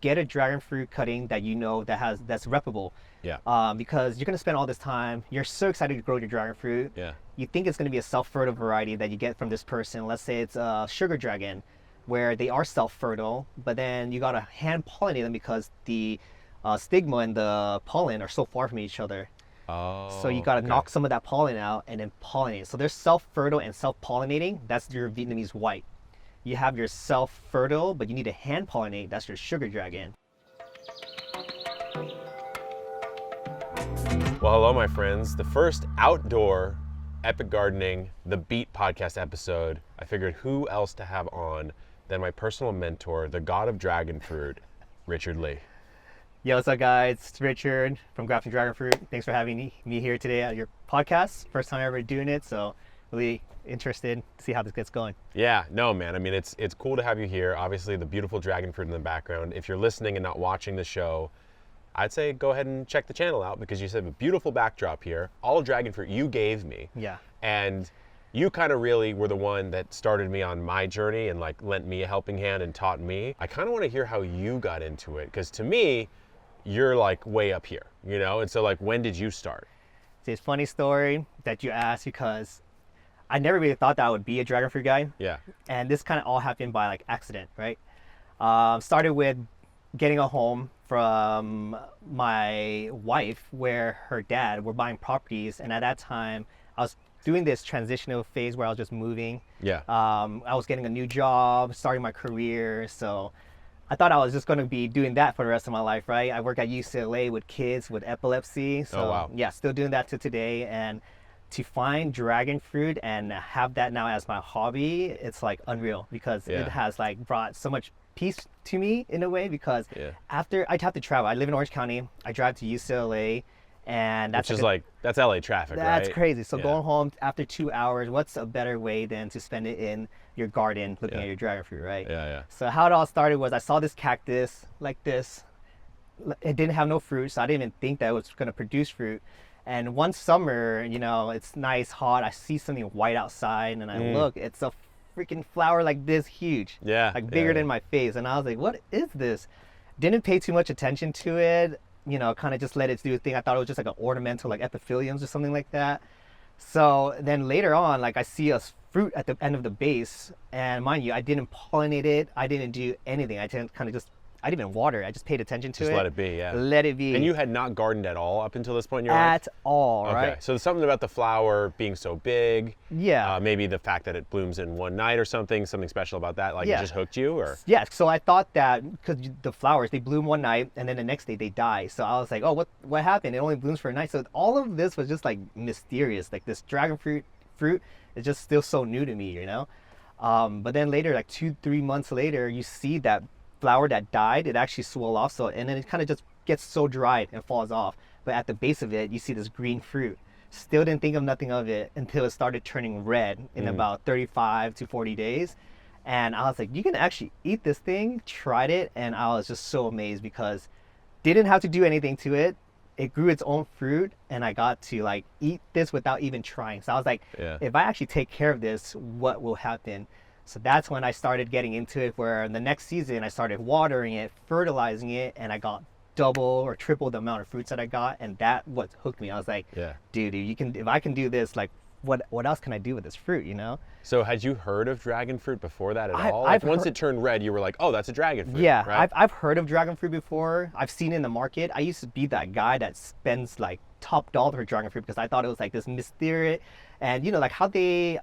get a dragon fruit cutting that you know that's reppable. Yeah. Because you're gonna spend all this time. You're so excited to grow your dragon fruit. Yeah. You think it's gonna be a self-fertile variety that you get from this person. Let's say it's a sugar dragon, where they are self-fertile, but then you gotta hand pollinate them because the stigma and the pollen are so far from each other. Oh. So you gotta okay. knock some of that pollen out and then pollinate. So there's self-fertile and self-pollinating. That's your Vietnamese white. You have your self-fertile, but you need to hand pollinate. That's your sugar dragon. Well, hello, my friends. The first outdoor epic gardening, the Beet podcast episode. I figured who else to have on than my personal mentor, the god of dragon fruit, Richard Lee. Yo, what's up, guys? It's Richard from Grafting Dragon Fruit. Thanks for having me here today at your podcast. First time ever doing it, so really interested to see how this gets going. Yeah, no, man. I mean, it's cool to have you here. Obviously, the beautiful dragon fruit in the background. If you're listening and not watching the show, I'd say go ahead and check the channel out because you said a beautiful backdrop here. All dragon fruit you gave me. Yeah. And you kind of really were the one that started me on my journey and like lent me a helping hand and taught me. I kind of want to hear how you got into it because to me, you're like way up here, you know? And so like, when did you start? It's a funny story that you asked because I never really thought that I would be a dragon fruit guy. Yeah. And this kind of all happened by like accident, right? Started with getting a home from my wife where her dad were buying properties. And at that time, I was doing this transitional phase where I was just moving. Yeah. I was getting a new job, starting my career. So I thought I was just going to be doing that for the rest of my life, right? I work at UCLA with kids with epilepsy. So Oh, wow. yeah, still doing that to today. And to find dragon fruit and have that now as my hobby, it's like unreal because Yeah. it has like brought so much peace to me in a way because Yeah. after I'd have to travel. I live in Orange County. I drive to UCLA and that's Which is like, that's LA traffic, right? that's crazy. So Yeah. going home after 2 hours, what's a better way than to spend it in your garden looking Yeah. at your dragon fruit, right? Yeah, yeah. So how it all started was I saw this cactus like this. It didn't have no fruit, so I didn't even think that it was going to produce fruit. And one summer, you know, it's nice, hot. I see something white outside, and I look. It's a freaking flower like this huge, Yeah. like bigger yeah, than my face. And I was like, "What is this?" Didn't pay too much attention to it. You know, kind of just let it do its thing. I thought it was just like an ornamental, like epiphyliums or something like that. So then later on, like I see a fruit at the end of the base, and mind you, I didn't pollinate it. I didn't do anything. I didn't I didn't even water it. I just paid attention to Just it. let it be, yeah. Let it be. And you had not gardened at all up until this point in your life? At all, Okay, right? so there's something about the flower being so big. Yeah. Maybe the fact that it blooms in one night or something special about that, like Yeah. it just hooked you, or? Yeah, so I thought that because the flowers, they bloom one night and then the next day they die. So I was like, oh, what happened? It only blooms for a night. So all of this was just like mysterious. Like this dragon fruit is just still so new to me, you know? But then later, like 2-3 months later, you see that flower that died, it actually swell off. So, and then it kind of just gets so dried and falls off. But at the base of it, you see this green fruit. Still didn't think of nothing of it until it started turning red in about 35 to 40 days. And I was like, you can actually eat this thing. Tried it, and I was just so amazed because didn't have to do anything to it. It grew its own fruit, and I got to like eat this without even trying. So I was like, Yeah. if I actually take care of this, what will happen? So that's when I started getting into it, where in the next season I started watering it, fertilizing it, and I got double or triple the amount of fruits that I got, and that what hooked me. I was like, Yeah. dude, if I can do this, like what else can I do with this fruit, you know? So had you heard of dragon fruit before that at all? I've Like once heard- it turned red, you were like, oh, that's a dragon fruit, Yeah, right? I've heard of dragon fruit before. I've seen it in the market. I used to be that guy that spends like top dollar for dragon fruit because I thought it was like this mysterious, and you know, like how they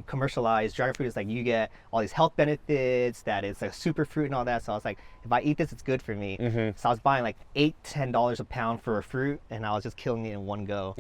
commercialize dragon fruit is like you get all these health benefits, that it's a super fruit and all that. So I was like, if I eat this, it's good for me. So I was buying like $8-10 a pound for a fruit, and I was just killing it in one go.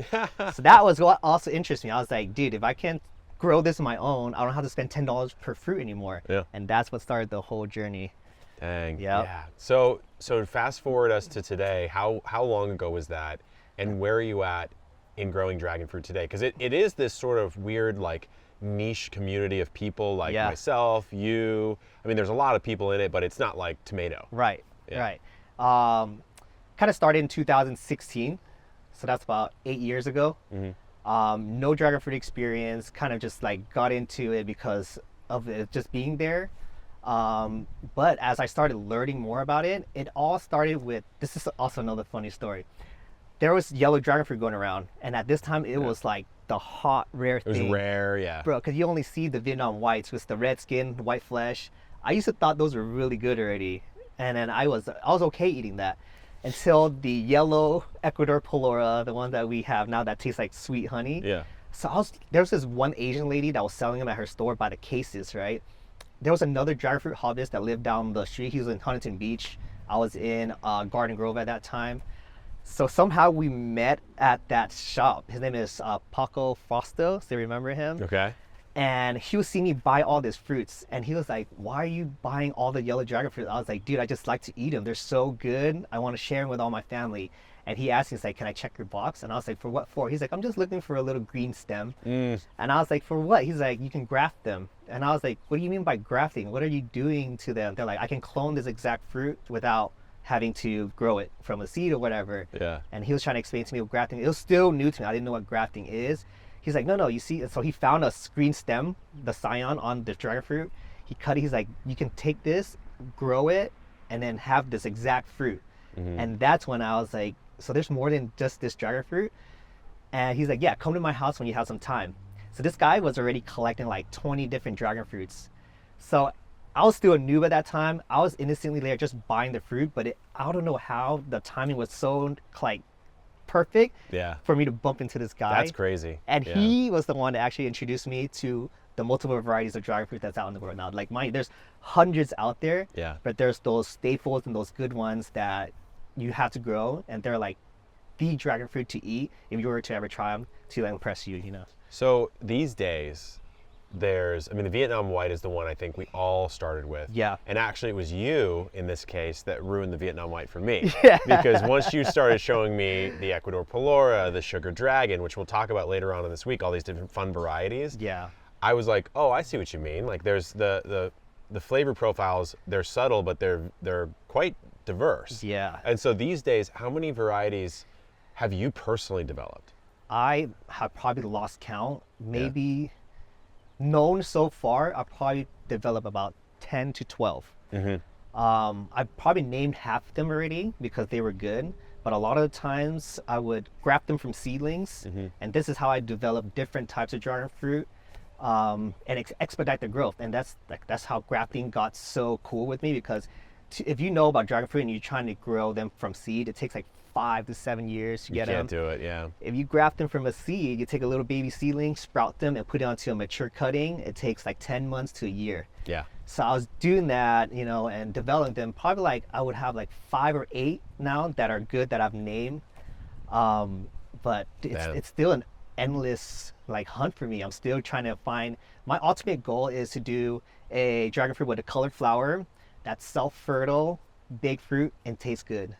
So that was what also interests me. I was like, dude, if I can't grow this on my own, I don't have to spend $10 per fruit anymore. Yeah. And that's what started the whole journey. Dang. Yep. Yeah. So fast forward us to today. How long ago was that, and where are you at in growing dragon fruit today? Because it is this sort of weird like niche community of people like Yeah. myself, you. I mean, there's a lot of people in it, but it's not like tomato. Right, Yeah. right. Kind of started in 2016, so that's about 8 years ago. No dragon fruit experience, kind of just like got into it because of it just being there. But as I started learning more about it, it all started with, this is also another funny story. There was yellow dragon fruit going around, and at this time it was like the hot, rare It was thing. rare, yeah. Bro, because you only see the Vietnam whites with the red skin, the white flesh. I used to thought those were really good already, and then I was okay eating that until the yellow Ecuador Polora, the one that we have now that tastes like sweet honey. Yeah. So there was this one Asian lady that was selling them at her store by the cases, right? There was another dragon fruit hobbyist that lived down the street. He was in Huntington Beach. I was in Garden Grove at that time. So somehow we met at that shop. His name is Paco Fausto. So you remember him? Okay. And he was seeing me buy all these fruits. And he was like, why are you buying all the yellow dragon fruit? I was like, dude, I just like to eat them. They're so good. I want to share them with all my family. And he asked me, he's like, can I check your box? And I was like, for what for? He's like, I'm just looking for a little green stem. And I was like, for what? He's like, you can graft them. And I was like, what do you mean by grafting? What are you doing to them? They're like, I can clone this exact fruit without having to grow it from a seed or whatever. Yeah. And he was trying to explain to me what grafting, it was still new to me. I didn't know what grafting is. He's like, no, you see, so he found a green stem, the scion on the dragon fruit. He cut it, he's like, you can take this, grow it, and then have this exact fruit. And that's when I was like, so there's more than just this dragon fruit. And he's like, yeah, come to my house when you have some time. So this guy was already collecting like 20 different dragon fruits. So I was still a noob at that time. I was innocently there just buying the fruit, but I don't know how the timing was so like perfect for me to bump into this guy. That's crazy. And he was the one that actually introduced me to the multiple varieties of dragon fruit that's out in the world now. Like there's hundreds out there, but there's those staples and those good ones that you have to grow, and they're like the dragon fruit to eat if you were to ever try them to impress you, you know. So these days, the Vietnam white is the one I think we all started with. Yeah. And actually it was you, in this case, that ruined the Vietnam white for me. Yeah. Because once you started showing me the Ecuador Polora, the Sugar Dragon, which we'll talk about later on in this week, all these different fun varieties. Yeah. I was like, oh, I see what you mean. Like there's the flavor profiles, they're subtle, but they're quite diverse. Yeah. And so these days, how many varieties have you personally developed? I have probably lost count. Maybe known so far, I probably developed about 10 to 12. I've probably named half of them already because they were good. But a lot of the times I would graft them from seedlings. And this is how I developed different types of dragon fruit. And expedite the growth. And that's how grafting got so cool with me, because if you know about dragon fruit and you're trying to grow them from seed, it takes like 5 to 7 years to get them. You can't do it, yeah. If you graft them from a seed, you take a little baby seedling, sprout them, and put it onto a mature cutting. It takes like 10 months to a year. Yeah. So I was doing that, you know, and developing them. Probably like I would have like 5 or 8 now that are good that I've named. But it's still an endless like hunt for me. I'm still trying to find. My ultimate goal is to do a dragon fruit with a colored flower that's self-fertile, big fruit, and tastes good.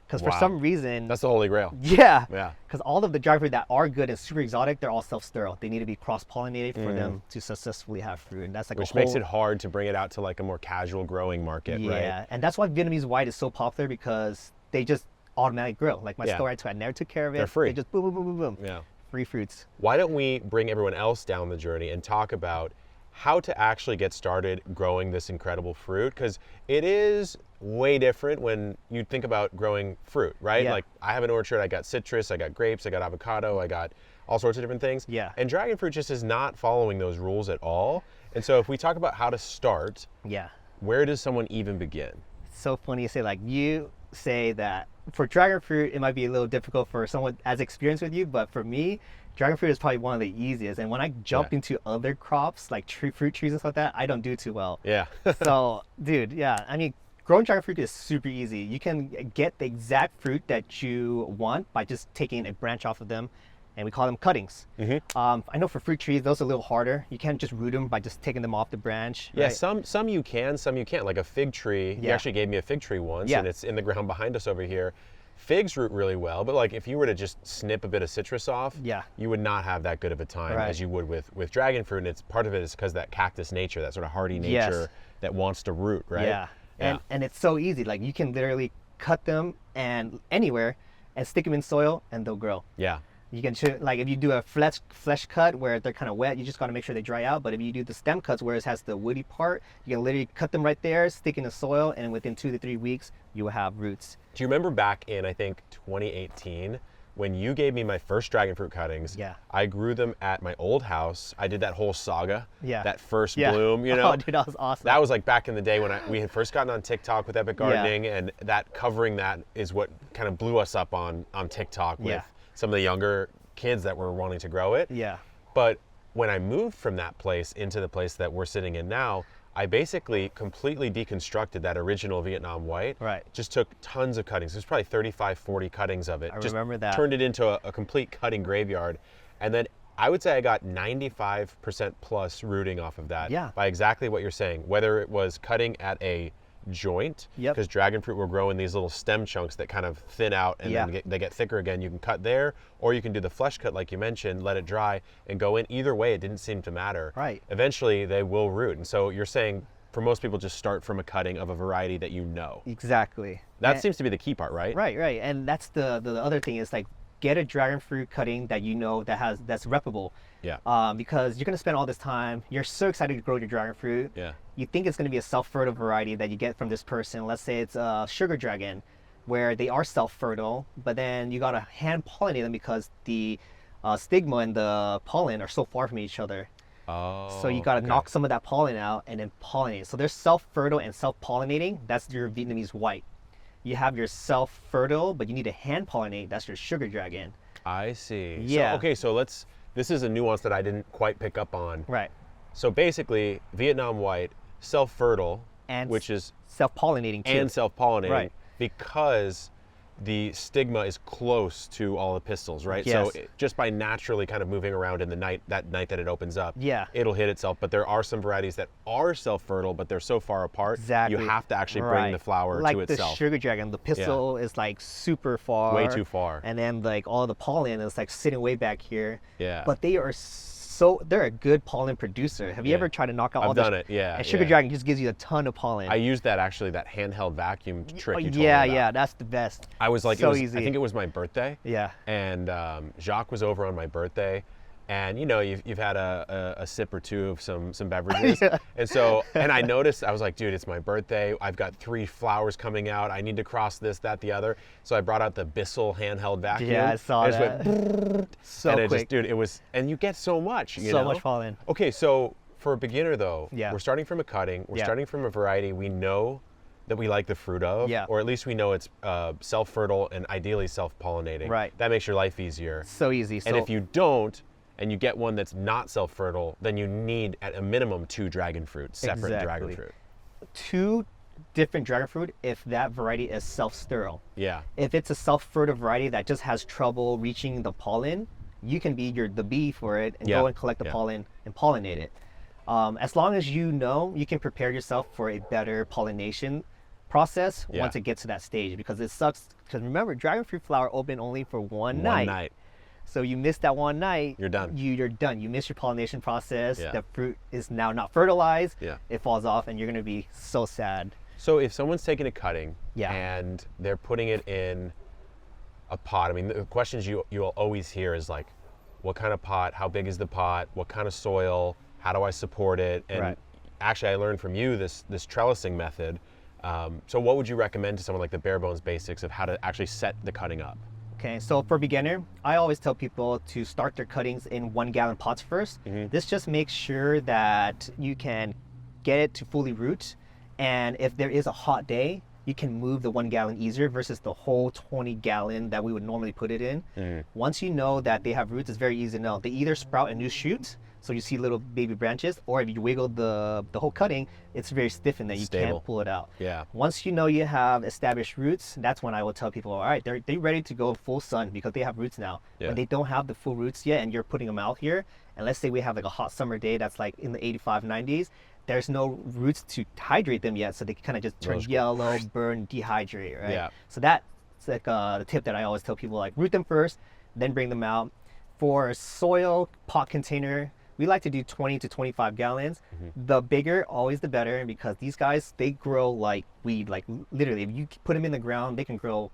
Because for some reason, that's the holy grail. Yeah. Yeah. Because all of the dragon fruit that are good and super exotic, they're all self-sterile. They need to be cross-pollinated for them to successfully have fruit, and that's like which makes it hard to bring it out to like a more casual growing market, right? Yeah, and that's why Vietnamese white is so popular, because they just automatically grow. Like my store, I never took care of it. They're free. They just boom, boom, boom, boom, boom. Yeah. Free fruits. Why don't we bring everyone else down the journey and talk about how to actually get started growing this incredible fruit? Because it is way different when you think about growing fruit, right? Yeah. Like I have an orchard, I got citrus, I got grapes, I got avocado, I got all sorts of different things. Yeah. And dragon fruit just is not following those rules at all. And so if we talk about how to start, where does someone even begin? So funny you say, like, you say that for dragon fruit, it might be a little difficult for someone as experienced with you, but for me, dragon fruit is probably one of the easiest. And when I jump into other crops, like fruit trees and stuff like that, I don't do too well. Yeah. So, dude, I mean, growing dragon fruit is super easy. You can get the exact fruit that you want by just taking a branch off of them, and we call them cuttings. I know for fruit trees, those are a little harder. You can't just root them by just taking them off the branch. Yeah, right? some you can, some you can't. Like a fig tree, he actually gave me a fig tree once, and it's in the ground behind us over here. Figs root really well, but like if you were to just snip a bit of citrus off, you would not have that good of a time as you would with dragon fruit. And it's part of it is because that cactus nature, that sort of hardy nature that wants to root, right? And it's so easy. Like you can literally cut them and anywhere and stick them in soil and they'll grow. You can like if you do a flesh cut where they're kind of wet, you just got to make sure they dry out. But if you do the stem cuts where it has the woody part, you can literally cut them right there, stick in the soil, and within 2 to 3 weeks, you will have roots. Do you remember back in, I think, 2018, when you gave me my first dragon fruit cuttings? Yeah. I grew them at my old house. I did that whole saga. Yeah. That first bloom, you know? Oh, dude, that was awesome. That was like back in the day when we had first gotten on TikTok with Epic Gardening, and that covering that is what kind of blew us up on TikTok with some of the younger kids that were wanting to grow it. Yeah. But when I moved from that place into the place that we're sitting in now, I basically completely deconstructed that original Vietnam white. Right. Just took tons of cuttings. There's probably 35, 40 cuttings of it. I just remember that. Turned it into a complete cutting graveyard. And then I would say I got 95% plus rooting off of that. Yeah. By exactly what you're saying. Whether it was cutting at a joint, because dragon fruit will grow in these little stem chunks that kind of thin out and then they get thicker again. You can cut there, or you can do the flesh cut like you mentioned, let it dry and go in. Either way, it didn't seem to matter. Right. Eventually they will root. And so you're saying for most people, just start from a cutting of a variety that you know. Exactly. That seems to be the key part, right? Right. And that's the other thing is like get a dragon fruit cutting that you know that's replicable. Yeah. Because you're gonna spend all this time. You're so excited to grow your dragon fruit. Yeah. You think it's gonna be a self-fertile variety that you get from this person. Let's say it's a sugar dragon, where they are self-fertile, but then you gotta hand pollinate them because the stigma and the pollen are so far from each other. Oh. So you gotta knock some of that pollen out and then pollinate. So there's self-fertile and self-pollinating. That's your Vietnamese white. You have your self-fertile, but you need to hand pollinate. That's your sugar dragon. I see. Yeah. So, okay, so this is a nuance that I didn't quite pick up on. Right. So basically, Vietnam white, self-fertile, And which is self-pollinating too. and self-pollinating, Right. because the stigma is close to all the pistils, right? Yes. So just by naturally kind of moving around in the night that it opens up, it'll hit itself. But there are some varieties that are self-fertile, but they're so far apart, Exactly. you have to actually bring the flower like to itself. Like the sugar dragon, the pistil is like super far. Way too far. And then like all the pollen is like sitting way back here. Yeah. But they're a good pollen producer. Have you ever tried to knock out all this? I've done it, yeah. And sugar dragon just gives you a ton of pollen. I used that handheld vacuum trick you told me yeah, about. that's the best. I was like, easy. I think it was my birthday. Yeah. And Jacques was over on my birthday, and you know, you've had a sip or two of some beverages, and I noticed, I was like, dude, it's my birthday. I've got 3 flowers coming out. I need to cross this, that, the other. So I brought out the Bissell handheld vacuum. Yeah, I saw and that. So and it quick. Just, dude, it was, and you get so much. You so know? much pollen. Okay, so for a beginner though, Yeah. we're starting from a cutting. We're starting from a variety we know that we like the fruit of, or at least we know it's self-fertile and ideally self-pollinating. Right. That makes your life easier. So easy. And if you don't, and you get one that's not self-fertile, then you need at a minimum 2 dragon fruit, separate dragon fruit. 2 different dragon fruit if that variety is self-sterile. Yeah. If it's a self-fertile variety that just has trouble reaching the pollen, you can be the bee for it and go and collect the pollen and pollinate it. As long as you know, you can prepare yourself for a better pollination process once it gets to that stage, because it sucks. Because remember, dragon fruit flower open only for one night. So you miss that one night, you're done. You're done. You miss your pollination process. The fruit is now not fertilized. It falls off, and you're gonna be so sad. So if someone's taking a cutting and they're putting it in a pot, I mean, the questions you'll always hear is like, what kind of pot? How big is the pot? What kind of soil? How do I support it? And actually, I learned from you this trellising method. So what would you recommend to someone, like the bare bones basics of how to actually set the cutting up? Okay, so for beginner, I always tell people to start their cuttings in 1-gallon pots first. This just makes sure that you can get it to fully root, and if there is a hot day, you can move the 1 gallon easier versus the whole 20-gallon that we would normally put it in. Once you know that they have roots, it's very easy to know. They either sprout a new shoot, so you see little baby branches, or if you wiggle the whole cutting, it's very stiff and that you can't pull it out. Once you know you have established roots, that's when I will tell people, all right, they're ready to go full sun because they have roots now. When they don't have the full roots yet and you're putting them out here, and let's say we have like a hot summer day that's like in the 85, 90s, there's no roots to hydrate them yet, so they kind of just turn yellow, burn, dehydrate, right? So that's like the tip that I always tell people, like root them first, then bring them out. For soil pot container, we like to do 20 to 25 gallons. The bigger, always the better, because these guys, they grow like weed. Like literally, if you put them in the ground, they can grow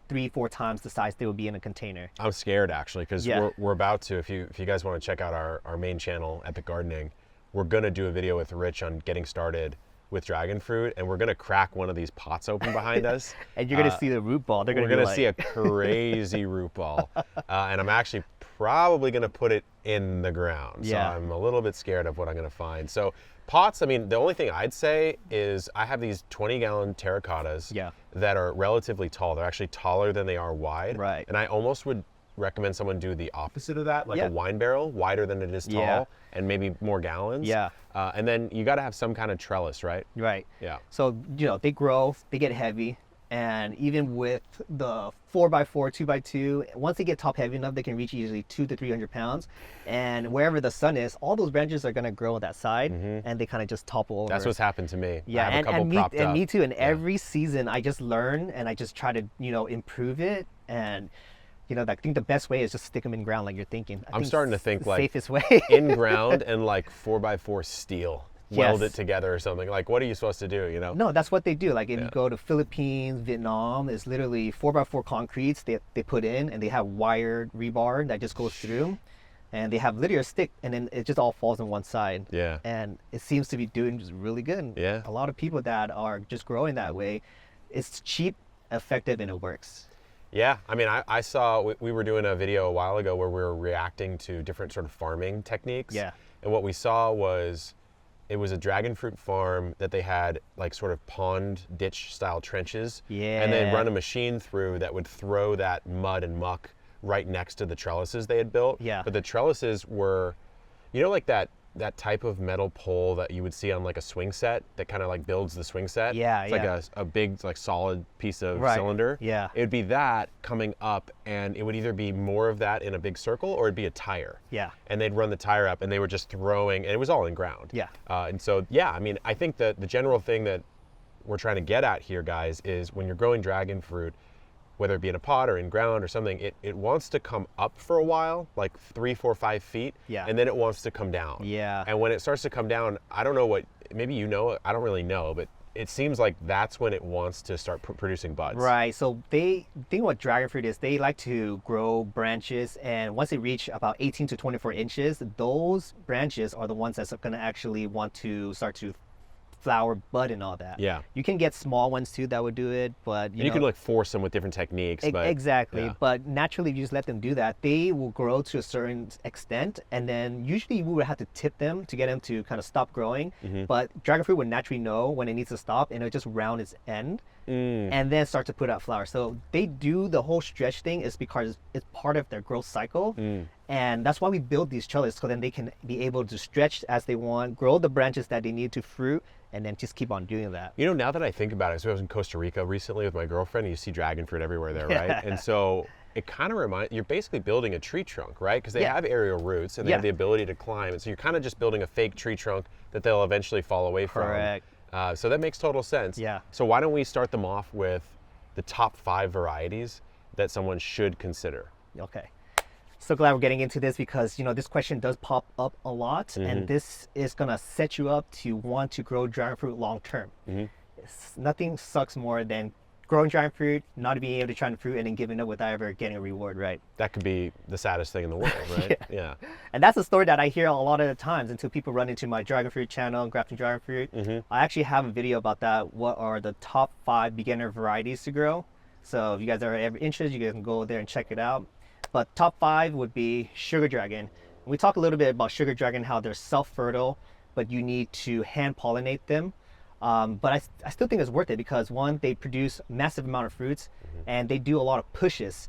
3-4 times the size they would be in a container. I'm scared actually, because Yeah. we're about to, if you guys want to check out our main channel, Epic Gardening, we're gonna do a video with Rich on getting started with dragon fruit, and we're gonna crack one of these pots open behind us. And you're gonna see the root ball. They're We're gonna gonna be see a like, crazy root ball, and I'm actually probably gonna put it in the ground. Yeah. So I'm a little bit scared of what I'm gonna find. So pots, I mean, the only thing I'd say is I have these 20-gallon terracottas Yeah. that are relatively tall. They're actually taller than they are wide. Right. And I almost would recommend someone do the opposite of that, like Yeah. a wine barrel, wider than it is tall, Yeah. and maybe more gallons. Yeah. And then you got to have some kind of trellis, right? right. Yeah. So, they grow, they get heavy. And even with the 4x4, 2x2, once they get top heavy enough, they can reach usually 200 to 300 pounds. And wherever the sun is, all those branches are going to grow on that side, and they kind of just topple over. That's what's happened to me. Yeah, I have a couple and propped up. me too. And every season, I just learn and I just try to, improve it. And, I think the best way is just stick them in ground like you're thinking. I'm starting to think the like safest way. in ground and like 4x4 steel. Weld Yes. it together or something. Like, what are you supposed to do, No, that's what they do. Like if Yeah. you go to Philippines, Vietnam, it's literally 4x4 concretes they put in, and they have wired rebar that just goes through, and they have literally a stick, and then it just all falls on one side. Yeah. And it seems to be doing just really good. Yeah. A lot of people that are just growing that way, it's cheap, effective, and it works. Yeah, I mean, I saw, we were doing a video a while ago where we were reacting to different sort of farming techniques. Yeah. And what we saw was, it was a dragon fruit farm that they had like sort of pond ditch style trenches. And then Yeah. run a machine through that would throw that mud and muck right next to the trellises they had built. Yeah. But the trellises were, like that type of metal pole that you would see on like a swing set that kind of like builds the swing set. Yeah, It's yeah. like a big like solid piece of Right. cylinder. Yeah. It would be that coming up, and it would either be more of that in a big circle or it'd be a tire. Yeah. And they'd run the tire up, and they were just throwing, and it was all in ground. Yeah. And so, yeah, I mean, I think that the general thing that we're trying to get at here, guys, is when you're growing dragon fruit, whether it be in a pot or in ground or something, it wants to come up for a while, like 3, 4, 5 feet, Yeah. and then it wants to come down. Yeah. And when it starts to come down, I don't know what, maybe you know, I don't really know, but it seems like that's when it wants to start producing buds. Right. So the thing about dragon fruit is they like to grow branches, and once they reach about 18 to 24 inches, those branches are the ones that's going to actually want to start to flower, bud, and all that. Yeah. You can get small ones too that would do it, but And you can like force them with different techniques, but exactly. yeah. But naturally, if you just let them do that, they will grow to a certain extent, and then usually we would have to tip them to get them to kind of stop growing. Mm-hmm. But dragon fruit would naturally know when it needs to stop, and it'll just round its end. And then start to put out flowers. So they do the whole stretch thing is because it's part of their growth cycle. And that's why we build these trellises, so then they can be able to stretch as they want, grow the branches that they need to fruit, and then just keep on doing that. You know, now that I think about it, so I was in Costa Rica recently with my girlfriend, and you see dragon fruit everywhere there, right? And so it kind of reminds, you're basically building a tree trunk, right? Because they Yeah. have aerial roots and they Yeah. have the ability to climb. And so you're kind of just building a fake tree trunk that they'll eventually fall away from. Correct. So that makes total sense. Yeah. So why don't we start them off with the top 5 varieties that someone should consider? Okay. So glad we're getting into this because, this question does pop up a lot, and this is going to set you up to want to grow dragon fruit long term. Nothing sucks more than growing dragon fruit, not being able to try the fruit, and then giving up without ever getting a reward, right? That could be the saddest thing in the world, right? Yeah. And that's a story that I hear a lot of the times until people run into my dragon fruit channel, Grafting Dragon Fruit. I actually have a video about that. What are the top 5 beginner varieties to grow? So if you guys are ever interested, you guys can go there and check it out. But top 5 would be sugar dragon. We talk a little bit about sugar dragon, how they're self-fertile, but you need to hand pollinate them. But I still think it's worth it because, one, they produce massive amount of fruits, and they do a lot of pushes.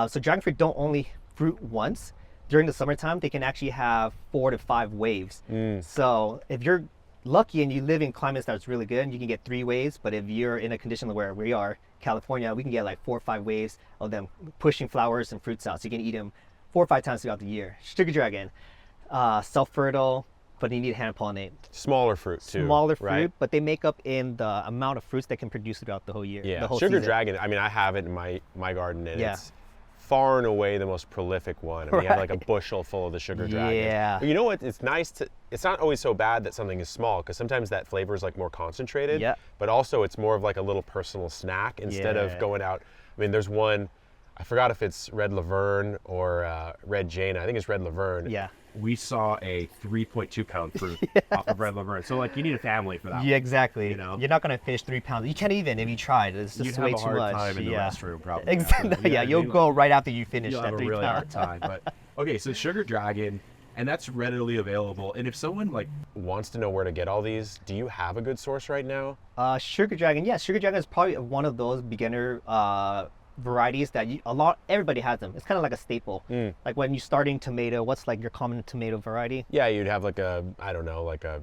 So dragon fruit don't only fruit once. During the summertime, they can actually have 4 to 5 waves. So if you're lucky and you live in climates that's really good, you can get 3 waves. But if you're in a condition where we are, California, we can get like 4 or 5 waves of them pushing flowers and fruits out. So you can eat them 4 or 5 times throughout the year. Sugar dragon, self-fertile, but you need to hand pollinate. Smaller fruit too. Smaller fruit, right? but they make up in the amount of fruits they can produce throughout the whole year. Yeah, the whole sugar season. dragon. I mean, I have it in my garden, and Yeah. it's far and away the most prolific one. I mean, you have like a Right. bushel full of the sugar dragon. Yeah. But you know what? It's nice to. It's not always so bad that something is small, because sometimes that flavor is like more concentrated. Yeah. But also, it's more of like a little personal snack instead Yeah. of going out I mean, there's one, I forgot if it's Red Laverne or Red Jane. I think it's Red Laverne. Yeah. We saw a 3.2 pound fruit off of Red Laverne. So like you need a family for that. Yeah, exactly. You know? You're not gonna finish 3 pounds. You can't even if you tried. It's just You'd way have a too hard much. time in the yeah. restroom probably. Exactly. after, you know Yeah, what I you'll mean? go right after you finish You'll that have a 3 really hard pounds. time. But okay, so Sugar Dragon, and that's readily available. And if someone like Wants to know where to get all these, do you have a good source right now? Sugar Dragon, yeah, Sugar Dragon is probably one of those beginner varieties that everybody has them. It's kind of like a staple. Like when you're starting tomato, what's like your common tomato variety? Yeah, you'd have like a, I don't know, like a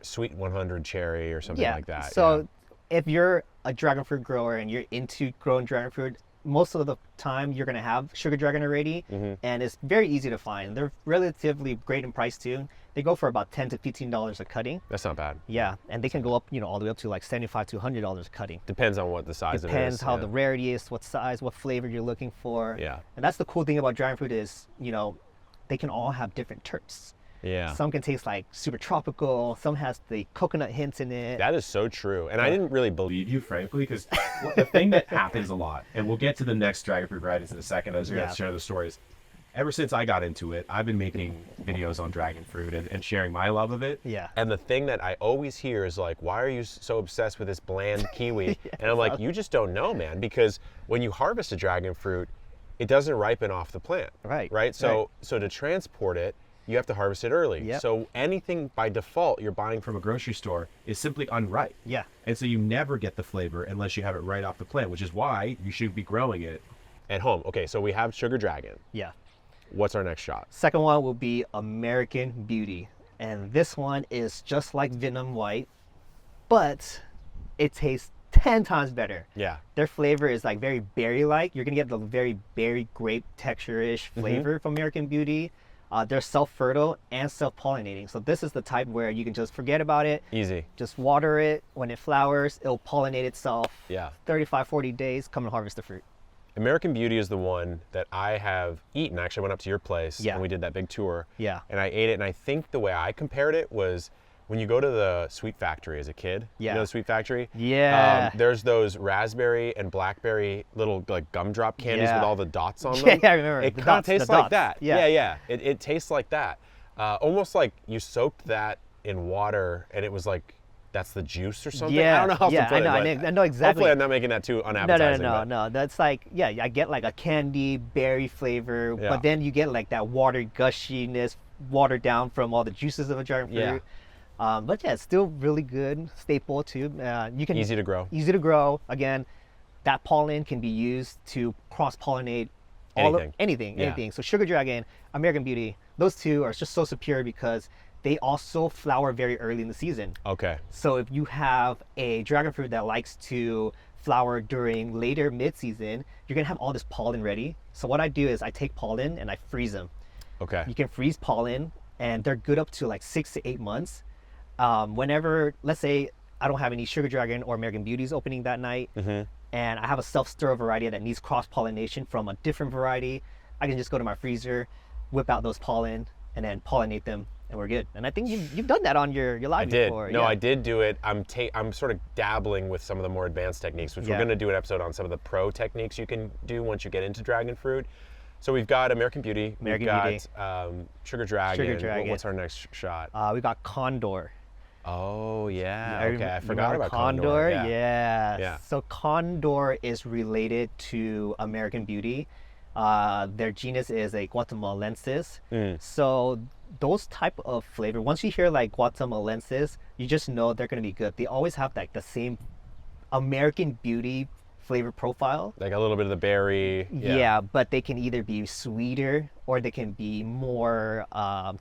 sweet 100 cherry or something Yeah. like that. So if you're a dragon fruit grower and you're into growing dragon fruit, most of the time you're gonna have Sugar Dragon already, and it's very easy to find. They're relatively great in price too. They go for about $10 to $15 a cutting. That's not bad. Yeah, and they can go up, all the way up to like $75 to $100 a cutting. Depends on what the size of it is. Depends how yeah. the rarity is, what size, what flavor you're looking for. Yeah. And that's the cool thing about dragon fruit is, they can all have different terps. Yeah. Some can taste like super tropical. Some has the coconut hints in it. That is so true. And I didn't really believe believe you, frankly, because the thing that happens a lot, and we'll get to the next dragon fruit varieties in a second as you're going Yeah. to share the stories. Ever since I got into it, I've been making videos on dragon fruit and sharing my love of it. Yeah. And the thing that I always hear is like, why are you so obsessed with this bland kiwi? And I'm like, you just don't know, man, because when you harvest a dragon fruit, it doesn't ripen off the plant. Right. Right? So to transport it, you have to harvest it early. Yep. So anything by default you're buying From a grocery store is simply unripe. Yeah. And so you never get the flavor unless you have it right off the plant, which is why you should be growing it. at home. Okay, so we have Sugar Dragon. Yeah. What's our next shot? Second one will be American Beauty. And this one is just like Vietnam White, but it tastes 10 times better. Yeah. Their flavor is like very berry-like. You're gonna get the very berry grape texture-ish flavor from American Beauty. They're self-fertile and self-pollinating. So this is the type where you can just forget about it. Easy. Just water it. When it flowers, it'll pollinate itself. Yeah. 35, 40 days, come and harvest the fruit. American Beauty is the one that I have eaten. Actually, I went up to your place Yeah. and we did that big tour. Yeah. And I ate it, and I think the way I compared it was when you go to the Sweet Factory as a kid. Yeah. You know the Sweet Factory? Yeah. There's those raspberry and blackberry little like gumdrop candies Yeah. with all the dots on them. Yeah, I remember. It The kind of dots, the tastes like dots. that. Yeah. Yeah. It tastes like that. Almost like you soaked that in water, and it was like that's the juice or something. Yeah, I don't know how yeah, to put I know, it. but I know exactly. Hopefully, I'm not making that too No, unappetizing. but- no. That's like, yeah, I get like a candy berry flavor, Yeah. but then you get like that water gushiness, watered down from all the juices of a dragon fruit. Yeah. But yeah, it's still really good, staple too. You can Easy to grow. Easy to grow. Again, that pollen can be used to cross-pollinate anything. Yeah. So Sugar Dragon, American Beauty, those two are just so superior because they also flower very early in the season. Okay. So if you have a dragon fruit that likes to flower during later mid-season, you're gonna have all this pollen ready. So what I do is I take pollen and I freeze them. Okay. You can freeze pollen and they're good up to like 6 to 8 months. Whenever, let's say I don't have any Sugar Dragon or American Beauties opening that night, and I have a self-stir variety that needs cross-pollination from a different variety, I can just go to my freezer, whip out those pollen, and then pollinate them, and we're good. And I think you've done that on your live I did. before. No, yeah. I did do it. I'm sort of dabbling with some of the more advanced techniques, which we're Yeah. going to do an episode on some of the pro techniques you can do once you get into dragon fruit. So we've got American Beauty. American we've got Beauty. Sugar Dragon. Sugar Dragon. What's our next shot? We got Condor. Oh yeah. I Okay, I remember forgot about Condor. Yeah. Yeah. So Condor is related to American Beauty. Their genus is a Guatemalensis. So those type of flavor, once you hear like Guatemalensis, you just know they're gonna be good. They always have like the same American Beauty flavor profile. Like a little bit of the berry. Yeah, but they can either be sweeter or they can be more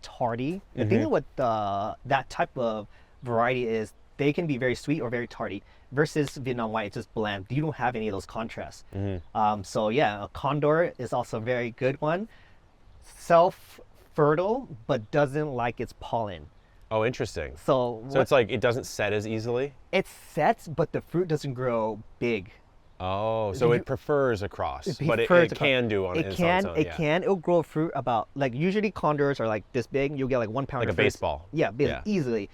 tardy. The thing with that type of variety is they can be very sweet or very tardy. Versus Vietnam White, it's just bland. You don't have any of those contrasts. So yeah, a Condor is also a very good one. Self-fertile, but doesn't like its pollen. Oh, interesting. So It's like it doesn't set as easily. it sets, but the fruit doesn't grow big. Oh, so it prefers a cross, but it prefers a can do on its own. It'll grow fruit about, like, usually condors are like this big. You'll get like 1 pound Like of a fruit. baseball. Yeah, Yeah. easily.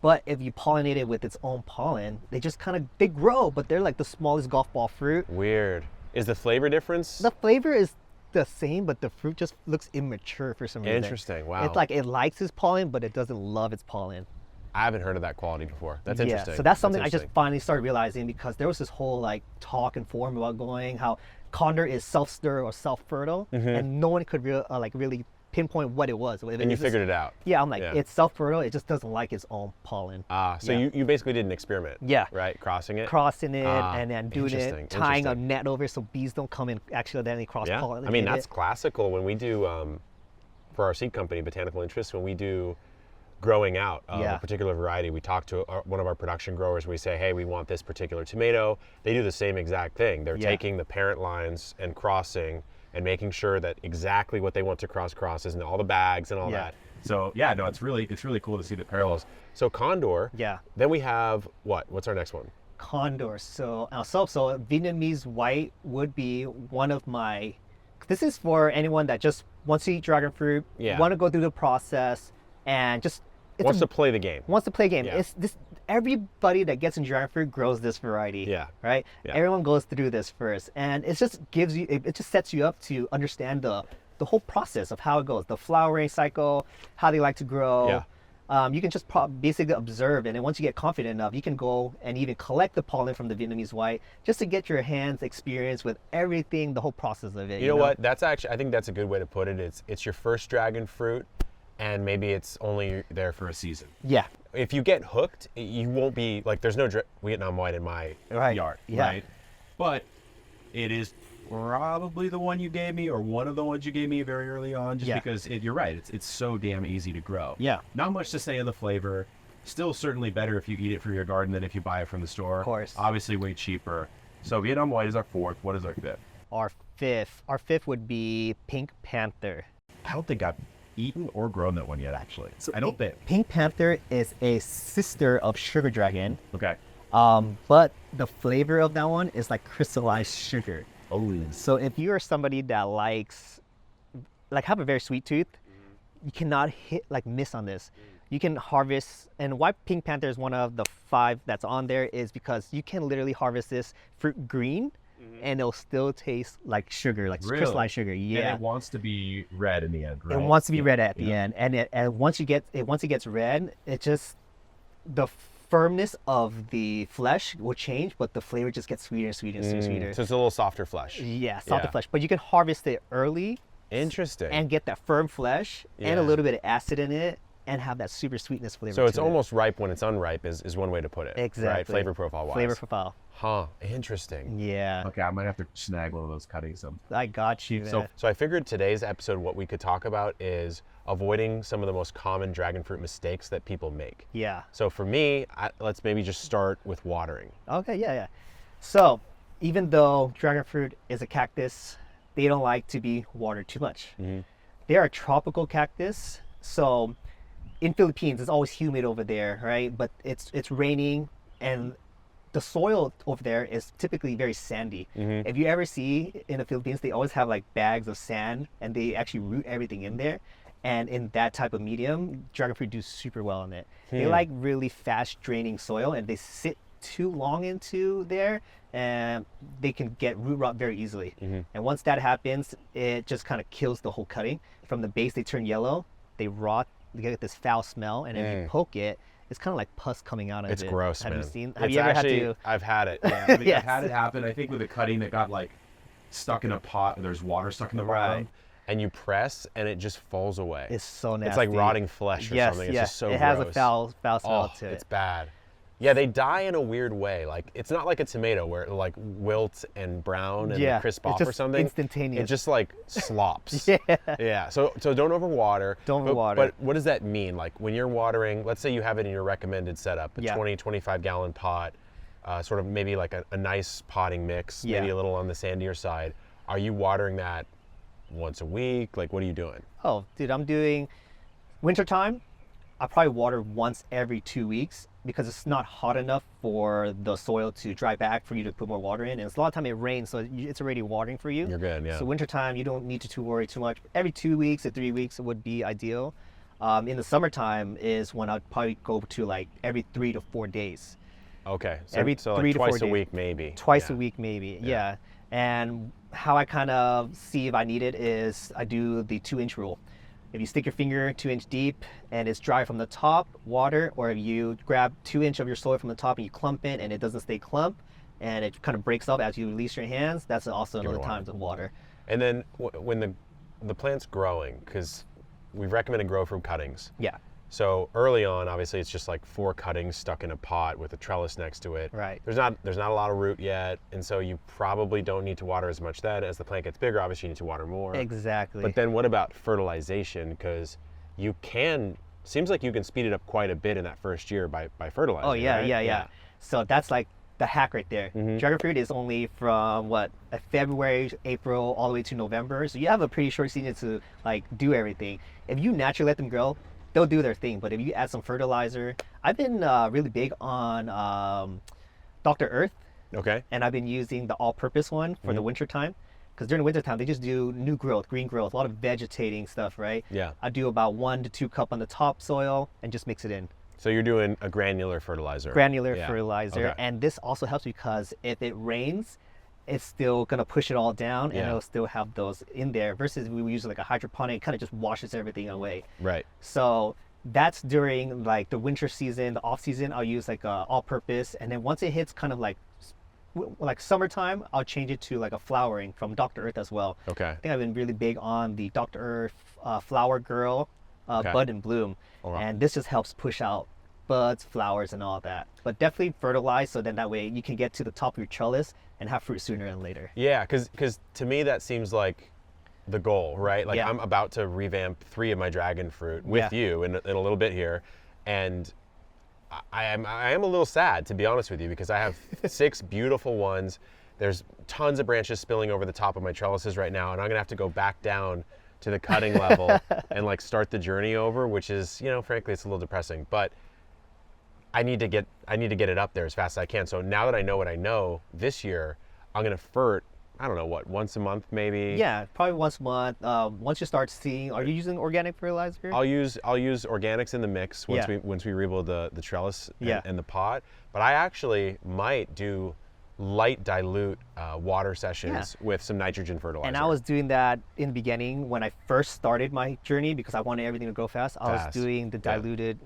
But if you pollinate it with its own pollen, they just they grow, but they're like the smallest golf ball fruit. Weird. Is the flavor difference? The flavor is the same, but the fruit just looks immature for some reason. Interesting. Wow. It's like it likes its pollen, but it doesn't love its pollen. I haven't heard of that quality before. That's Yeah, interesting. so that's something I just interesting. finally started realizing, because there was this whole like talk and forum about going how Condor is self-stir or self-fertile, and no one could really pinpoint what it was. And you figured it out. Yeah, I'm like, Yeah. it's self-fertile. It just doesn't like its own pollen. So Yeah. you basically did an experiment. Yeah. Right? Crossing it? Crossing it Ah, and then doing interesting, it, tying a interesting. net over it so bees don't come and accidentally cross Yeah. pollinate. I mean, that's classical when we do, for our seed company, Botanical Interest, when we do growing out of Yeah. a particular variety, we talk to one of our production growers. We say, hey, we want this particular tomato. They do the same exact thing. They're Yeah. taking the parent lines and crossing and making sure that exactly what they want to crosses and all the bags and all Yeah. that. So yeah, no, it's really cool to see the parallels. So Condor. Yeah. Then we have what? What's our next one? Condor. So Vietnamese white would be one of my. This is for anyone that just wants to eat dragon fruit, Yeah. want to go through the process, and just Wants to play the game. wants to play a game. Yeah. It's this. Everybody that gets in dragon fruit grows this variety. Yeah. Right. Yeah. Everyone goes through this first, and it just gives you. It just sets you up to understand the whole process of how it goes, the flowering cycle, how they like to grow. Yeah. You can just basically observe, and then once you get confident enough, you can go and even collect the pollen from the Vietnamese white just to get your hands experience with everything, the whole process of it. You know what? That's actually, I think that's a good way to put it. It's your first dragon fruit, and maybe it's only there for a season. Yeah. If you get hooked, you won't be like, there's no Vietnam white in my Right. Yard, Yeah. right? But it is probably the one you gave me, or one of the ones you gave me very early on, just Yeah. because you're right, it's so damn easy to grow. Yeah. Not much to say of the flavor. Still certainly better if you eat it for your garden than if you buy it from the store. Of course. Obviously way cheaper. So Vietnam white is our fourth. What is our fifth? Our fifth would be Pink Panther. I don't think I've eaten or grown that one yet, actually. I don't think. Pink Panther is a sister of Sugar Dragon, Okay. but the flavor of that one is like crystallized sugar. Oh. So if you are somebody that likes, have a very sweet tooth, you cannot miss on this. You can harvest, and why Pink Panther is one of the 5 that's on there is because you can literally harvest this fruit green, and it'll still taste like sugar, like Really? crystallized sugar. Yeah. And it wants to be red in the end, right? It wants to be red at the end, and once it gets red, it just the firmness of the flesh will change, but the flavor just gets sweeter and sweeter and sweeter. So it's a little softer flesh. Yeah, softer Yeah. flesh. But you can harvest it early Interesting. and get that firm flesh and Yeah. a little bit of acid in it and have that super sweetness flavor. So it's to it. almost ripe when it's unripe is one way to put it. Exactly. Right? Flavor profile wise. Flavor profile. Huh. Interesting. Yeah, Okay, I might have to snag one of those cuttings. I got you. So- man. So I figured today's episode, what we could talk about is avoiding some of the most common dragon fruit mistakes that people make. Yeah. So for me, let's maybe just start with watering. Okay, yeah. So, even though dragon fruit is a cactus, they don't like to be watered too much. They are a tropical cactus, so in Philippines it's always humid over there, right? But it's raining, and the soil over there is typically very sandy. If you ever see in the Philippines, they always have like bags of sand, and they actually root everything in there. And in that type of medium, dragon fruit do super well in it. They like really fast draining soil, and they sit too long into there, and they can get root rot very easily. And once that happens, it just kind of kills the whole cutting. From the base, they turn yellow, they rot, they get this foul smell, and if you poke it, it's kind of like pus coming out of It's it. gross, Have man. you seen? It's Have you ever actually, had to? I've had it. Yeah, I mean, Yes. I had it happen, I think, with a cutting that got like stuck in a pot and there's water stuck in the Right. bottom. And you press and it just falls away. It's so nasty. It's like rotting flesh or Yes, something. It's yes. just so it has gross. a foul smell Oh, to it's it. bad. Yeah, they die in a weird way. Like, it's not like a tomato where it like wilt and brown and Yeah, crisp it's off or just something. instantaneous. It just like slops. Yeah. Yeah. So don't overwater. Don't But- overwater. But what does that mean? Like when you're watering, let's say you have it in your recommended setup, a Yeah. 20, 25 gallon pot, sort of maybe like a nice potting mix, maybe Yeah. a little on the sandier side. Are you watering that once a week? Like, what are you doing? Oh, dude, I'm doing wintertime. I probably water once every 2 weeks because it's not hot enough for the soil to dry back for you to put more water in. And it's a lot of time it rains, so it's already watering for you. You're good, yeah. So wintertime, you don't need to worry too much. Every 2 weeks or 3 weeks would be ideal. In the summertime is when I'd probably go to like every 3 to 4 days. Okay. So, Every so like 3 to 4 twice a days. week maybe. Twice Yeah. a week maybe, yeah. And how I kind of see if I need it is I do the 2-inch rule. If you stick your finger 2-inch deep and it's dry from the top, water, or if you grab 2-inch of your soil from the top and you clump it and it doesn't stay clump and it kind of breaks up as you release your hands, that's also another time to water. And then when the plant's growing, because we've recommended grow from cuttings. Yeah. So early on, obviously, it's just like 4 cuttings stuck in a pot with a trellis next to it. Right. There's not a lot of root yet, and so you probably don't need to water as much then. As the plant gets bigger, obviously you need to water more. Exactly. But then what about fertilization? Because seems like you can speed it up quite a bit in that first year by fertilizing. Oh yeah, right? yeah. So that's like the hack right there. Dragon fruit is only from February, April, all the way to November. So you have a pretty short season to like do everything. If you naturally let them grow, they'll do their thing. But if you add some fertilizer, I've been really big on Dr. Earth. Okay. And I've been using the all-purpose one for the winter time. Because during the winter time, they just do new growth, green growth, a lot of vegetating stuff, right? Yeah. I do about 1 to 2 cups on the topsoil and just mix it in. So you're doing a granular fertilizer. Granular Yeah. fertilizer. Okay. And this also helps because if it rains, it's still gonna push it all down and Yeah. it'll still have those in there versus we use like a hydroponic, it kind of just washes everything away. Right. So that's during like the winter season. The off season, I'll use like a all-purpose, and then once it hits kind of like summertime, I'll change it to like a flowering from Dr. Earth as well. Okay. I think I've been really big on the Dr. Earth Flower Girl Okay. Bud and Bloom, Okay. and this just helps push out buds, flowers, and all that. But definitely fertilize so then that way you can get to the top of your trellis and have fruit sooner than later. Yeah, because to me that seems like the goal, right? Like Yeah. I'm about to revamp 3 of my dragon fruit with Yeah. you in a little bit here, and I am a little sad, to be honest with you, because I have 6 beautiful ones. There's tons of branches spilling over the top of my trellises right now, and I'm gonna have to go back down to the cutting level and like start the journey over, which is, frankly, it's a little depressing. But I need to get it up there as fast as I can. So now that I know what I know, this year I'm gonna fert. I don't know once a month maybe. Yeah, probably once a month. Once you start seeing, are you using organic fertilizer? I'll use organics in the mix once Yeah. we rebuild the trellis and, Yeah. and the pot. But I actually might do light dilute water sessions with some nitrogen fertilizer. And I was doing that in the beginning when I first started my journey because I wanted everything to go fast. I was doing the diluted,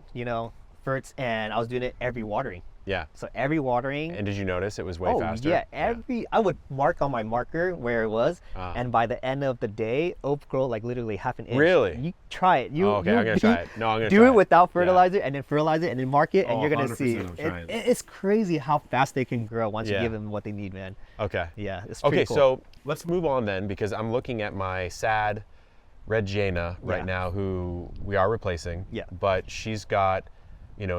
ferts, and I was doing it every watering. Yeah. So every watering. And did you notice it was way faster? Yeah, I would mark on my marker where it was, and by the end of the day, it would grow like literally half an inch. Really? You try it. Okay, I'm gonna try it. No, I'm gonna do try it it without Yeah. fertilizer, and then fertilize it, and then mark it, and you're gonna 100% see. I'm trying it. It's crazy how fast they can grow once you Yeah. give them what they need, man. Okay. Yeah, it's pretty Okay, cool. so let's move on then, because I'm looking at my sad red Jaina right Yeah. now, who we are replacing. Yeah. But she's got,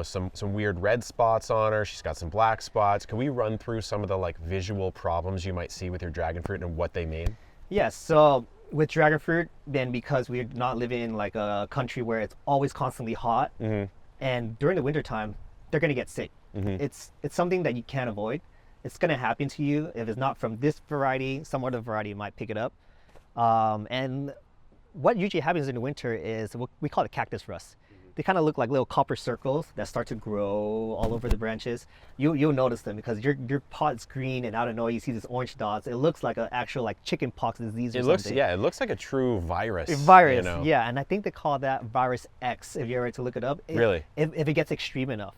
some weird red spots on her. She's got some black spots. Can we run through some of the like visual problems you might see with your dragon fruit and what they mean? Yeah, so with dragon fruit, then because we're not living in like a country where it's always constantly hot, and during the winter time, they're gonna get sick. It's something that you can't avoid. It's gonna happen to you. If it's not from this variety, some other variety might pick it up. And what usually happens in the winter is what we call it cactus rust. They kind of look like little copper circles that start to grow all over the branches. You'll notice them because your pot's green, and out of nowhere you see these orange dots. It looks like an actual like chicken pox disease or something. It looks like a true virus. Virus, yeah, and I think they call that virus X if you're ever to look it up. Really? If it gets extreme enough.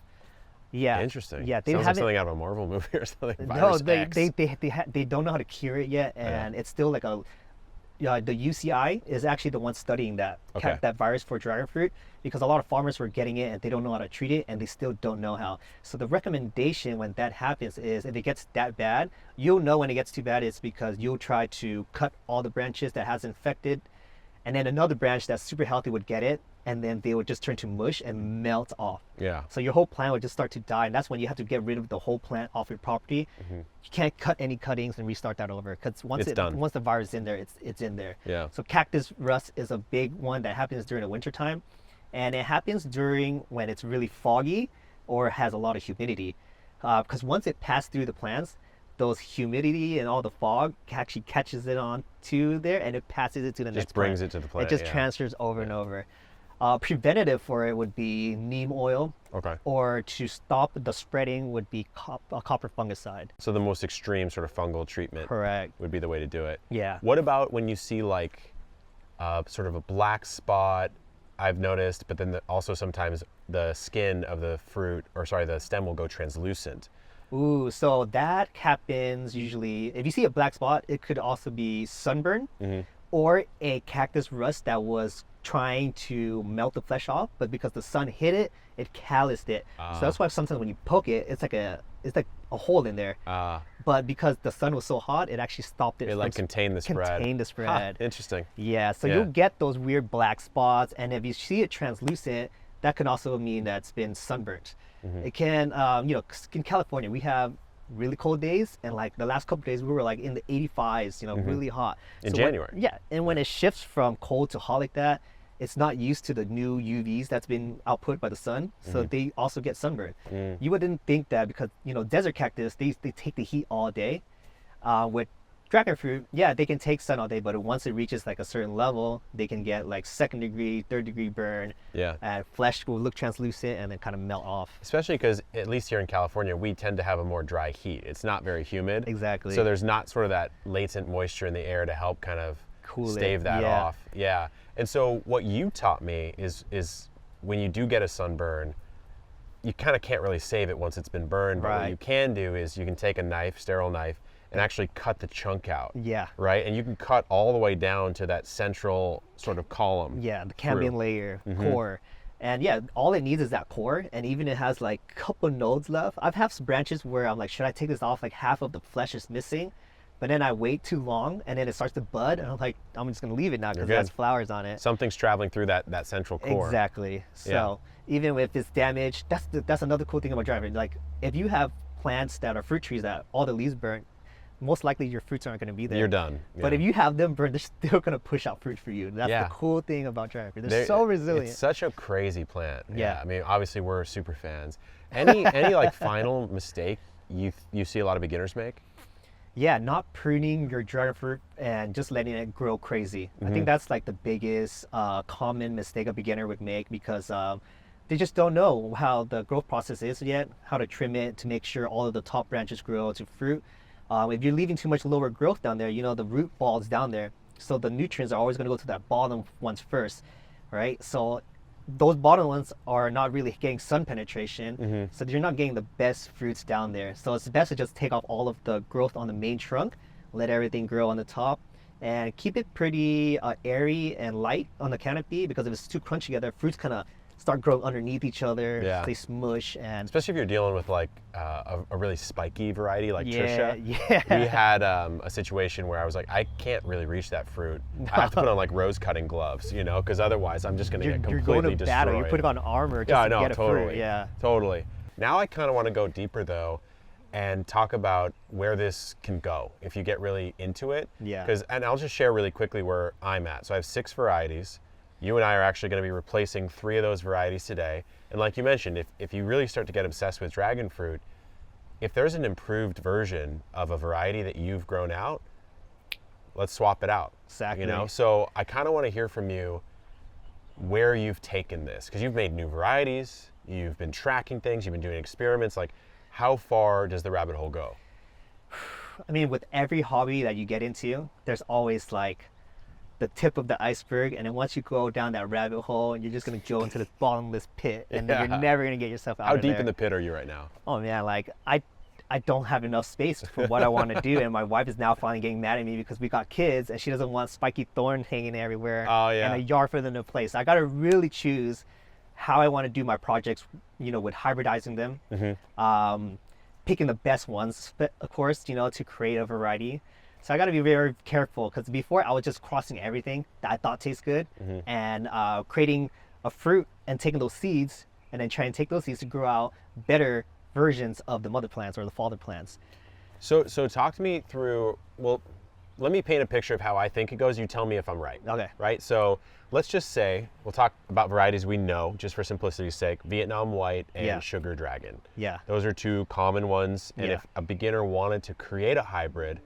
Yeah. Interesting. Yeah, they Sounds like haven't. something out of a Marvel movie or something. No, Virus they X. they don't know how to cure it yet, and it's still like a. The UCI is actually the one studying that that virus for dragon fruit because a lot of farmers were getting it and they don't know how to treat it and they still don't know how. So the recommendation when that happens is if it gets that bad, you'll know when it gets too bad it's because you'll try to cut all the branches that has infected, and then another branch that's super healthy would get it, and then they would just turn to mush and melt off. Yeah. So your whole plant would just start to die, and that's when you have to get rid of the whole plant off your property. You can't cut any cuttings and restart that over because once once the virus is in there, it's in there. Yeah. So cactus rust is a big one that happens during the winter time, and it happens during when it's really foggy or has a lot of humidity, because once it passes through the plants, those humidity and all the fog actually catches it on to there and it passes it to the next Just brings plant. it to the plant. It just yeah. transfers over and over. Preventative for it would be neem oil, Okay. or to stop the spreading would be a copper fungicide. So the most extreme sort of fungal treatment Correct. would be the way to do it. Yeah. What about when you see like sort of a black spot? I've noticed, but then also sometimes the skin of the fruit, or sorry, the stem will go translucent. Ooh, so that happens usually. If you see a black spot, it could also be sunburn or a cactus rust that was trying to melt the flesh off, but because the sun hit it, it calloused it. So that's why sometimes when you poke it, it's like a hole in there. But because the sun was so hot, it actually stopped it. It like contained the spread. Contained the spread. Interesting. Yeah, so Yeah. you'll get those weird black spots, and if you see it translucent, that can also mean that it's been sunburnt. It can, in California, we have really cold days, and like the last couple days, we were like in the 85s, really hot. In So January. Yeah, and when it shifts from cold to hot like that, it's not used to the new UVs that's been output by the sun, so they also get sunburned. You wouldn't think that because, desert cactus, they take the heat all day. With dragon fruit, yeah, they can take sun all day, but once it reaches like a certain level, they can get like 2nd degree, 3rd degree burn. Yeah. And flesh will look translucent and then kind of melt off. Especially because at least here in California, we tend to have a more dry heat. It's not very humid. Exactly. So there's not sort of that latent moisture in the air to help kind of Cool it. stave that Yeah. off. Yeah. And so what you taught me is when you do get a sunburn, you kind of can't really save it once it's been burned. But what Right. you can do is you can take a knife, sterile knife, and actually cut the chunk out. Yeah. Right? And you can cut all the way down to that central sort of column. Yeah, the cambium through. layer, core. And yeah, all it needs is that core, and even it has like a couple nodes left. I've had some branches where I'm like, should I take this off? Like half of the flesh is missing, but then I wait too long, and then it starts to bud, and I'm like, I'm just gonna leave it now because it has good. flowers on it. Something's traveling through that central core. Exactly. So even if it's damaged, that's another cool thing about driving. Like if you have plants that are fruit trees that all the leaves burnt, most likely your fruits aren't going to be there. You're done. But Yeah. if you have them burned, they're still going to push out fruit for you. That's Yeah. the cool thing about dragon fruit. They're so resilient. It's such a crazy plant. Yeah. I mean, obviously we're super fans. Any like final mistake you see a lot of beginners make? Yeah, not pruning your dragon fruit and just letting it grow crazy. I think that's like the biggest common mistake a beginner would make because they just don't know how the growth process is yet, how to trim it to make sure all of the top branches grow to fruit. If you're leaving too much lower growth down there, the root balls down there, so the nutrients are always going to go to that bottom ones first, right? So those bottom ones are not really getting sun penetration, so you're not getting the best fruits down there. So it's best to just take off all of the growth on the main trunk, let everything grow on the top, and keep it pretty airy and light on the canopy, because if it's too crunchy together, fruits kind of start growing underneath each other. Yeah. They smush, and Especially if you're dealing with like a really spiky variety like Trisha. yeah. We had a situation where I was like, I can't really reach that fruit. I have to put on like rose cutting gloves, because otherwise I'm just going to get You're completely going to destroyed. battle. You're putting on armor just Yeah, I to know, get a totally. fruit. Yeah. Totally. Now I kind of want to go deeper though and talk about where this can go if you get really into it. Yeah. And I'll just share really quickly where I'm at. So I have 6 varieties. You and I are actually going to be replacing 3 of those varieties today. And like you mentioned, if you really start to get obsessed with dragon fruit, if there's an improved version of a variety that you've grown out, let's swap it out. Exactly. So I kind of want to hear from you where you've taken this, because you've made new varieties, you've been tracking things, you've been doing experiments. Like, how far does the rabbit hole go? I mean, with every hobby that you get into, there's always like the tip of the iceberg, and then once you go down that rabbit hole, you're just gonna go into this bottomless pit, and then Yeah. you're never gonna get yourself out How of deep there. in the pit are you right now? Oh man, like I don't have enough space for what I want to do, and my wife is now finally getting mad at me because we got kids, and she doesn't want spiky thorn hanging everywhere, Oh, yeah. and a yard for them to play. So I gotta really choose how I want to do my projects, with hybridizing them, picking the best ones, of course, to create a variety. So I got to be very careful, because before I was just crossing everything that I thought tastes good, and creating a fruit and taking those seeds and then trying to take those seeds to grow out better versions of the mother plants or the father plants. So talk to me through, well, let me paint a picture of how I think it goes. You tell me if I'm right. Okay. Right? So let's just say, we'll talk about varieties we know, just for simplicity's sake, Vietnam White and Yeah. Sugar Dragon. Yeah. Those are 2 common ones. And Yeah. if a beginner wanted to create a hybrid,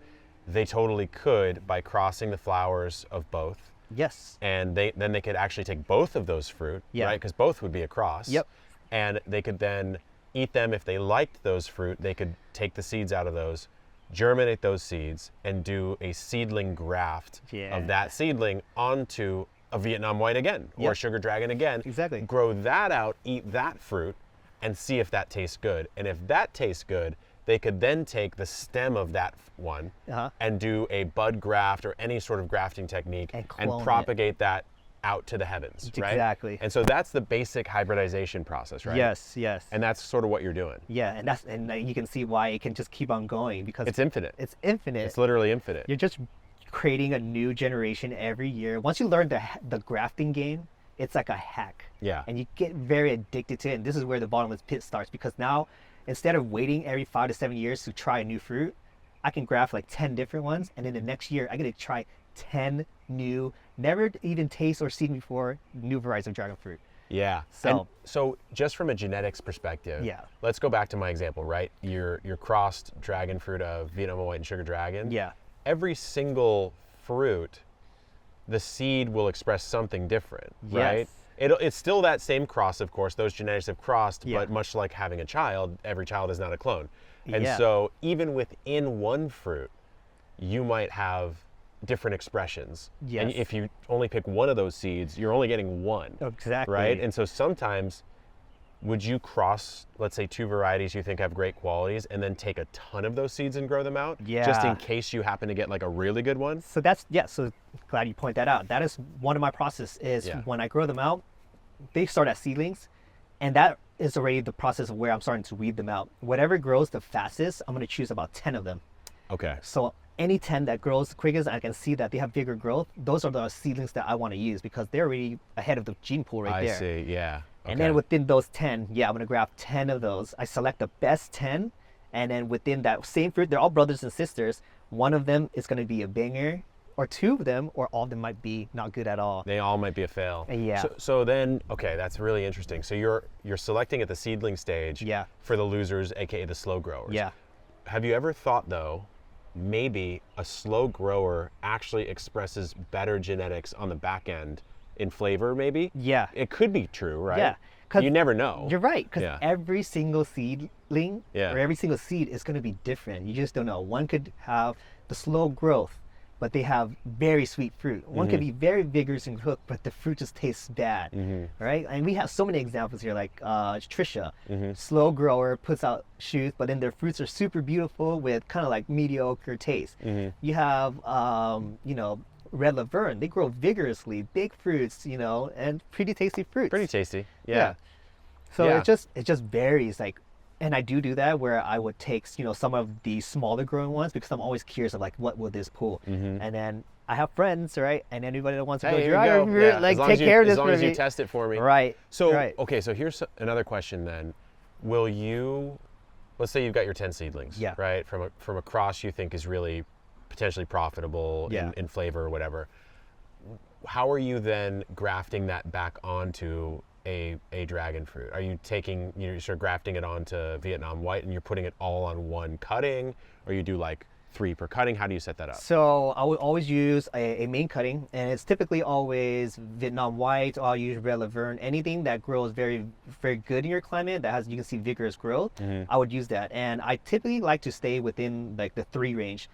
they totally could by crossing the flowers of both. Yes. And then they could actually take both of those fruit, Yeah. right? Because both would be a cross. Yep. And they could then eat them if they liked those fruit. They could take the seeds out of those, germinate those seeds, and do a seedling graft Yeah. of that seedling onto a Vietnam white again, or a Yep. sugar dragon again. Exactly. Grow that out, eat that fruit, and see if that tastes good. And if that tastes good, they could then take the stem of that one Uh-huh. and do a bud graft or any sort of grafting technique And clone it. propagate that out to the heavens, right? Exactly. And so that's the basic hybridization process, right? Yes, yes. And that's sort of what you're doing. yeah, and you can see why it can just keep on going because It's infinite. it's infinite. It's literally infinite. You're just creating a new generation every year. Once you learn the grafting game, it's like a hack. Yeah. And you get very addicted to it. And this is where the bottomless pit starts because now instead of waiting every 5 to 7 years to try a new fruit, I can graft like 10 different ones, and then the next year I get to try 10 new, never even taste or seen before new varieties of dragon fruit. Yeah. So- So just from a genetics perspective, Yeah. let's go back to my example, right? Your crossed dragon fruit of Vietnam white and sugar dragon. Yeah. Every single fruit, the seed will express something different, right? Yes. It's still that same cross, of course. Those genetics have crossed, Yeah. but much like having a child, every child is not a clone. And Yeah. so even within one fruit, you might have different expressions. And Yes. if you only pick one of those seeds, you're only getting one. Exactly. Right? And so sometimes, would you cross, let's say, 2 varieties you think have great qualities and then take a ton of those seeds and grow them out? Just Yeah. in case you happen to get like a really good one? So so glad you point that out. That is one of my process is Yeah. when I grow them out, they start as seedlings, and that is already the process of where I'm starting to weed them out. Whatever grows the fastest, I'm going to choose about 10 of them. Okay. So any 10 that grows the quickest, I can see that they have bigger growth. Those are the seedlings that I want to use because they're already ahead of the gene pool right I there. see, yeah. And Okay. then within those 10, yeah, I'm going to graft 10 of those. I select the best 10, and then within that same fruit, they're all brothers and sisters. One of them is going to be a banger, or 2 of them, or all of them might be not good at all. They all might be a fail. Yeah. So then, okay, that's really interesting. So you're selecting at the seedling stage Yeah. for the losers, aka the slow growers. Yeah. Have you ever thought though, maybe a slow grower actually expresses better genetics on the back end in flavor? Maybe. Yeah. It could be true, right? Yeah, 'cause You never know. You're right, because Yeah. every single seedling Yeah. or every single seed is going to be different. You just don't know. One could have the slow growth, but they have very sweet fruit. One could be very vigorous and cooked, but the fruit just tastes bad, right? And we have so many examples here, like Trisha, slow grower, puts out shoots, but then their fruits are super beautiful with kind of like mediocre taste. You have, Red Laverne. They grow vigorously, big fruits, and pretty tasty fruits. Pretty tasty. Yeah. So Yeah. it just varies, and I do that where I would take some of the smaller growing ones because I'm always curious of like what will this pull, and then I have friends, right, and anybody that wants to Hey, go here you dragon go. fruit, Yeah. like As long take as you- care of this As long for as you me. test it for me. Right. So, right. okay, so here's another question then. Will you, let's say you've got your 10 seedlings, Yeah. right? From a cross you think is really potentially profitable Yeah. in flavor or whatever. How are you then grafting that back onto a dragon fruit? Are you you're sort of grafting it onto Vietnam white and you're putting it all on one cutting? Or you do like 3 per cutting? How do you set that up? So I would always use a main cutting, and it's typically always Vietnam white. Or I'll use Red Laverne. Anything that grows very, very good in your climate that has, you can see vigorous growth, I would use that. And I typically like to stay within like the 3 range.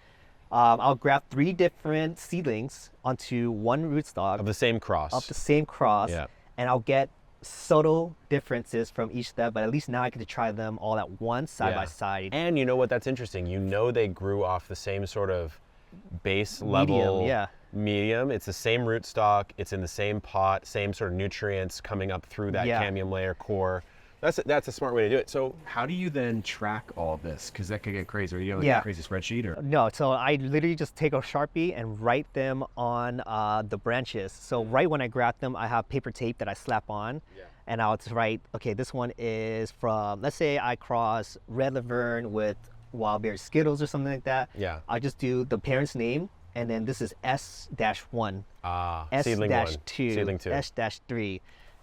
I'll graft 3 different seedlings onto one rootstock Of the same cross. of the same cross, Yeah. and I'll get subtle differences from each step, but at least now I get to try them all at once, side by Yeah. side. And you know what? That's interesting. They grew off the same sort of base level yeah. medium. It's the same rootstock. It's in the same pot, same sort of nutrients coming up through that Yeah. cambium layer core. That's a smart way to do it. So How do you then track all of this? Because that could get crazy. Or you have like Yeah. a crazy spreadsheet or No, so I literally just take a Sharpie and write them on the branches. So right when I graft them, I have paper tape that I slap on, and I'll just write, okay, this one is from, let's say I cross Red Laverne with Wild Berry Skittles or something like that. Yeah. I just do the parent's name, and then this is S-1, seedling 1, S-2, seedling 2. S-3.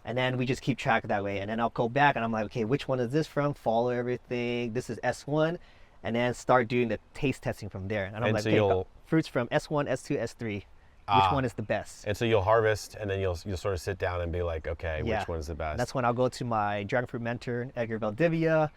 And then we just keep track that way. And then I'll go back and I'm like, okay, which one is this from? Follow everything. This is S1. And then start doing the taste testing from there. And I'm And like, so okay, you'll- fruits from S1, S2, S3. which one is the best. And so you'll harvest, and then you'll sort of sit down and be like, okay, Yeah. which one's the best? That's when I'll go to my Dragonfruit mentor, Edgar Valdivia.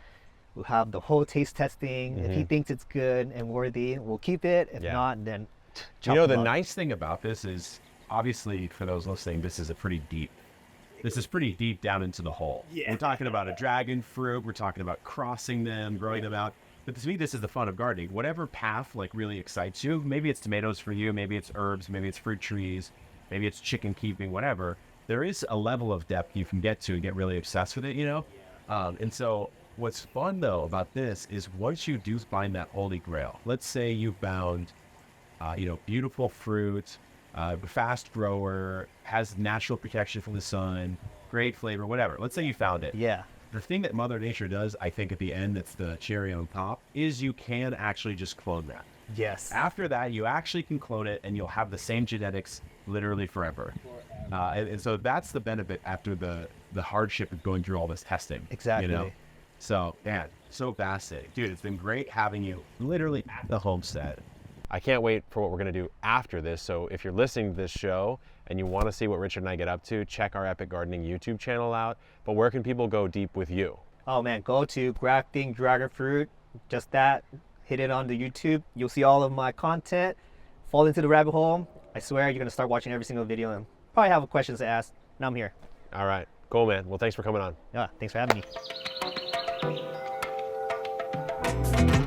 We'll have the whole taste testing. If he thinks it's good and worthy, we'll keep it. If Yeah. not, then You chop know, them the up. nice thing about this is, obviously, for those listening, this is pretty deep down into the hole. Yeah. We're talking about a dragon fruit. We're talking about crossing them, growing them out. But to me, this is the fun of gardening. Whatever path like really excites you. Maybe it's tomatoes for you. Maybe it's herbs. Maybe it's fruit trees. Maybe it's chicken keeping. Whatever. There is a level of depth you can get to and get really obsessed with it. You know. And so what's fun though about this is once you do find that holy grail. Let's say you found, beautiful fruit. Fast grower, has natural protection from the sun, great flavor, whatever. Let's say you found it. Yeah. The thing that Mother Nature does, I think, at the end, that's the cherry on top, is you can actually just clone that. Yes. After that, you actually can clone it, and you'll have the same genetics literally forever. And so that's the benefit after the hardship of going through all this testing. Exactly. You know? So, man, so fascinating. Dude, it's been great having you literally at the homestead. I can't wait for what we're going to do after this. So if you're listening to this show and you want to see what Richard and I get up to, check our Epic Gardening YouTube channel out. But where can people go deep with you? Oh man, go to Grafting Dragon Fruit. Just that. Hit it on the YouTube. You'll see all of my content. Fall into the rabbit hole. I swear you're gonna start watching every single video and probably have questions to ask. And I'm here. All right. Cool, man. Well, thanks for coming on. Yeah, thanks for having me.